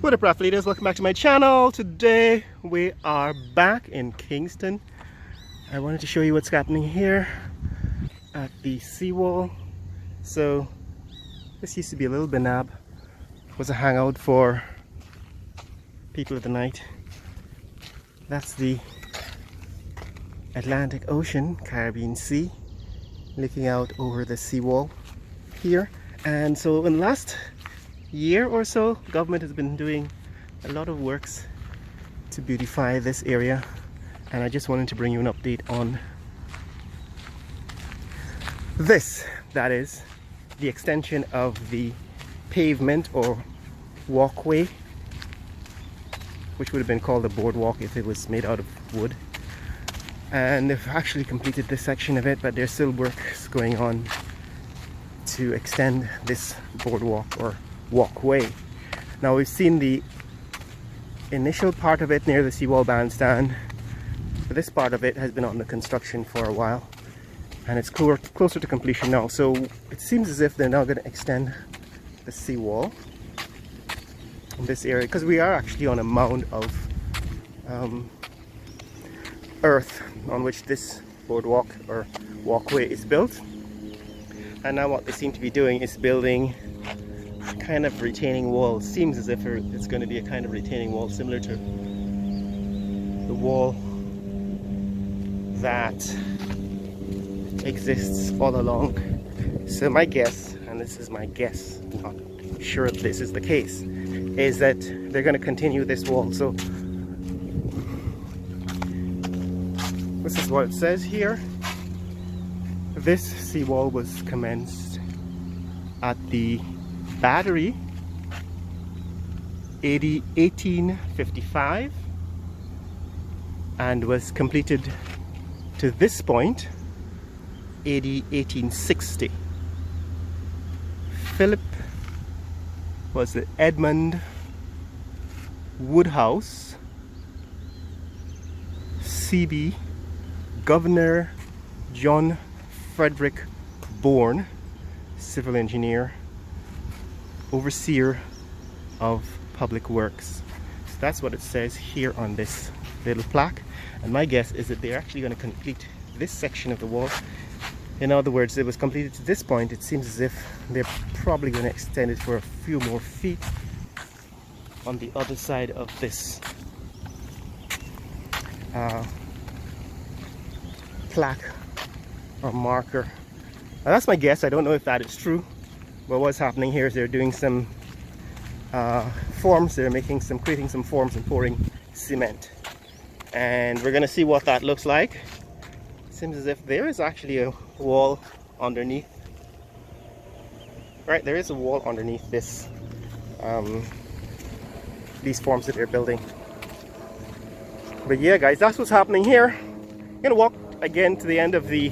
What up, raft leaders? Welcome back to my channel. Today we are back in Kingston. I wanted to show you what's happening here at the Seawall. So this used to be a little binab. It was a hangout for people of the night. That's the Atlantic Ocean, Caribbean Sea, looking out over the seawall here. And so in the last year or so, government has been doing a lot of works to beautify this area, and I just wanted to bring you an update on this. That is the extension of the pavement or walkway, which would have been called a boardwalk if it was made out of wood. And they've actually completed this section of it, but there's still works going on to extend this boardwalk or walkway. Now we've seen the initial part of it near the Seawall bandstand, but this part of it has been under construction for a while and it's closer to completion now. So it seems as if they're now going to extend the seawall in this area, because we are actually on a mound of earth on which this boardwalk or walkway is built. And now what they seem to be doing is building kind of retaining wall. Seems as if it's going to be a kind of retaining wall similar to the wall that exists all along. So my guess, and this is my guess, I'm not sure if this is the case, is that they're going to continue this wall. So this is what it says here. This seawall was commenced at the Battery 1855 and was completed to this point AD 1860. Philip was the Edmund Woodhouse, CB, Governor John Frederick Bourne, civil engineer, overseer of public works. So that's what it says here on this little plaque, and my guess is that they're actually going to complete this section of the wall. In other words, it was completed to this point. It seems as if they're probably going to extend it for a few more feet on the other side of this plaque or marker. Now that's my guess. I don't know if that is true, but what's happening here is they're doing some forms. They're creating some forms and pouring cement, and we're gonna see what that looks like. Seems as if there is actually a wall underneath. Right, there is a wall underneath this these forms that they're building. But yeah, guys, that's what's happening here. I'm gonna walk again to the end of the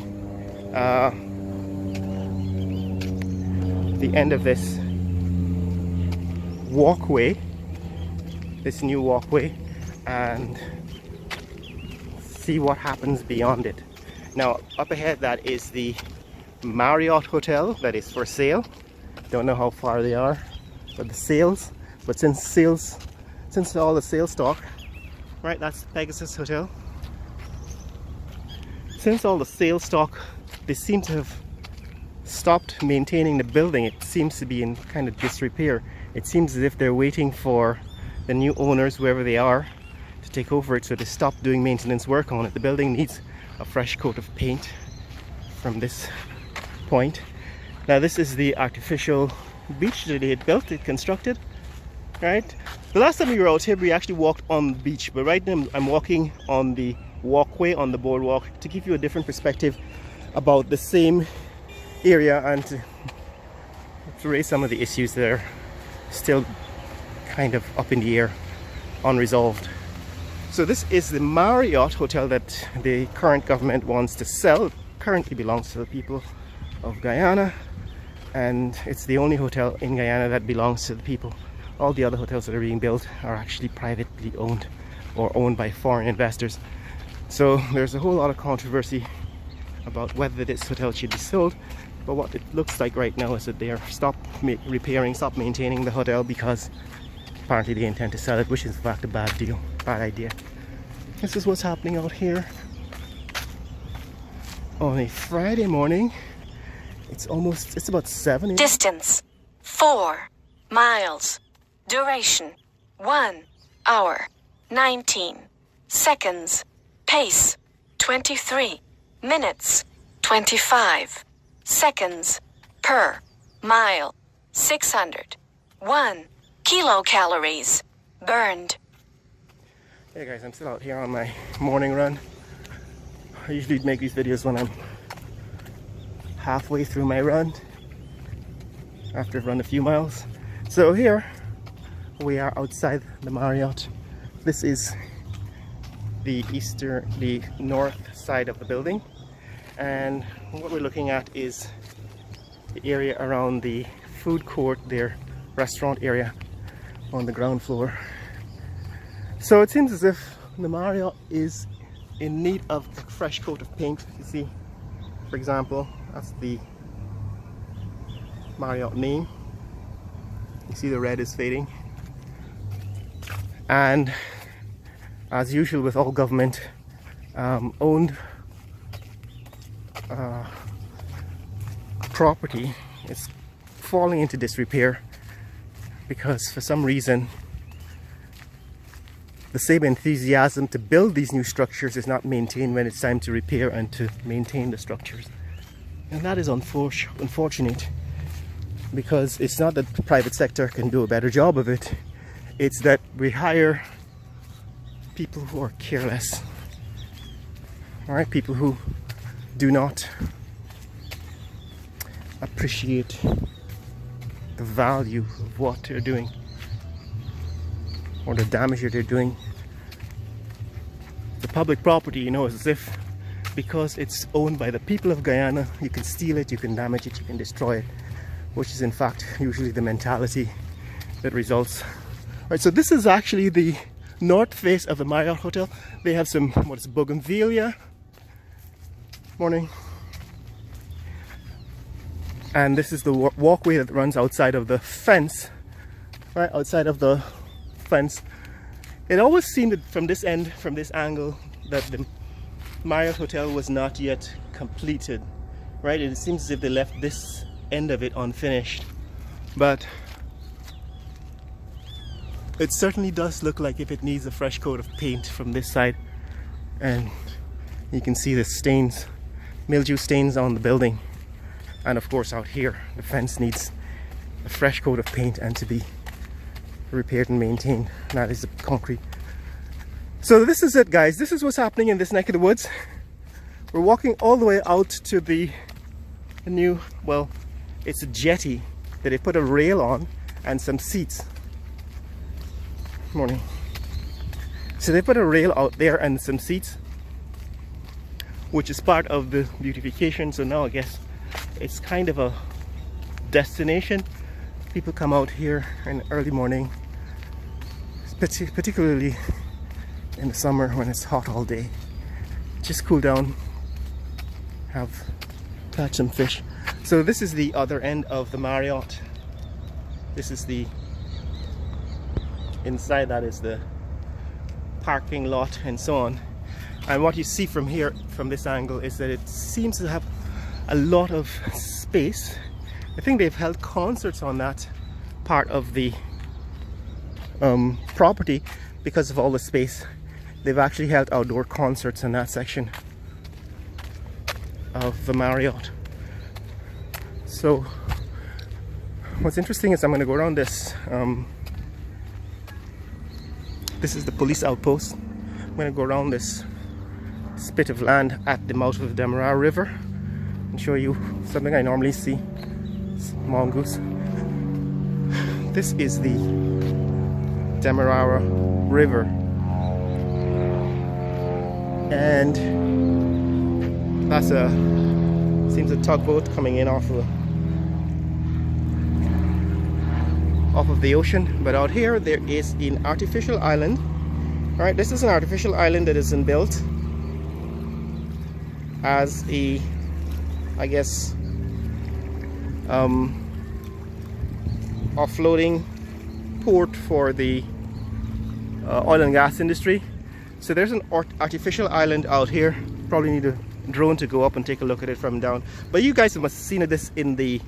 end of this walkway, this new walkway, and see what happens beyond it. Now up ahead, that is the Marriott Hotel that is for sale. Don't know how far they are, but since all the sales stock, right, that's Pegasus Hotel. Since all the sales stock, they seem to have stopped maintaining the building. It seems to be in kind of disrepair. It seems as if they're waiting for the new owners, whoever they are, to take over it, so they stop doing maintenance work on it. The building needs a fresh coat of paint from this point. Now this is the artificial beach that they had built, it constructed, right? The last time we were out here, we actually walked on the beach, but right now I'm walking on the walkway, on the boardwalk, to give you a different perspective about the same area and to raise some of the issues that are still kind of up in the air, unresolved. So this is the Marriott Hotel that the current government wants to sell. It currently belongs to the people of Guyana, and it's the only hotel in Guyana that belongs to the people. All the other hotels that are being built are actually privately owned or owned by foreign investors. So there's a whole lot of controversy about whether this hotel should be sold, but what it looks like right now is that they are stop maintaining the hotel because apparently they intend to sell it, which is in fact a bad deal, bad idea. This is what's happening out here on a Friday morning. It's about 7. Distance 4 miles. Duration 1 hour 19 seconds. Pace 23 minutes 25 seconds per mile. 601 kilocalories burned. Hey guys, I'm still out here on my morning run. I usually make these videos when I'm halfway through my run, after I've run a few miles. So here we are outside the Marriott. This is the north side of the building, and what we're looking at is the area around the food court, their restaurant area on the ground floor. So it seems as if the Marriott is in need of a fresh coat of paint. You see, for example, that's the Marriott name. You see the red is fading, and as usual with all government owned property, it's falling into disrepair because for some reason the same enthusiasm to build these new structures is not maintained when it's time to repair and to maintain the structures. And that is unfortunate, because it's not that the private sector can do a better job of it, it's that we hire people who are careless, alright, people who do not appreciate the value of what they're doing or the damage that they're doing. The public property, you know, is as if because it's owned by the people of Guyana, you can steal it, you can damage it, you can destroy it, which is in fact usually the mentality that results. Right, so this is actually the north face of the Marriott Hotel. They have some, what is it, bougainvillea. Morning. And this is the walkway that runs outside of the fence, right outside of the fence. It always seemed that from this end, from this angle, that the Marriott Hotel was not yet completed, right? It seems as if they left this end of it unfinished, but it certainly does look like if it needs a fresh coat of paint from this side. And you can see the stains, mildew stains on the building. And of course out here, the fence needs a fresh coat of paint and to be repaired and maintained. That is the concrete. So this is it, guys. This is what's happening in this neck of the woods. We're walking all the way out to the new, well, it's a jetty that they put a rail on and some seats. Morning. So they put a rail out there and some seats, which is part of the beautification. So now I guess it's kind of a destination. People come out here in the early morning, particularly in the summer when it's hot all day. Just cool down, catch some fish. So this is the other end of the Marriott. This is the inside, that is the parking lot and so on. And what you see from here, from this angle, is that it seems to have a lot of space. I think they've held concerts on that part of the property because of all the space. They've actually held outdoor concerts in that section of the Marriott. So what's interesting is I'm going to go around this. This is the police outpost. I'm going to go around this spit of land at the mouth of the Demerara River and show you something I normally see. Mongoose. This is the Demerara River, and that's seems a tugboat coming in off of the ocean. But out here there is an artificial island. All right, this is an artificial island that has been built as a, I guess, offloading port for the oil and gas industry. So there's an artificial island out here. Probably need a drone to go up and take a look at it from down. But you guys must have seen this in the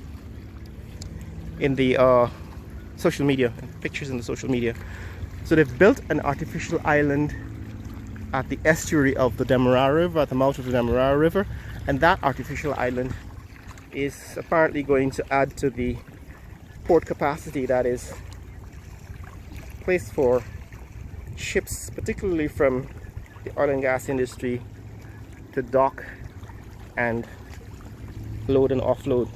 social media, pictures in the social media. So they've built an artificial island at the estuary of the Demerara River, at the mouth of the Demerara River, and that artificial island is apparently going to add to the port capacity that is placed for ships, particularly from the oil and gas industry, to dock and load and offload.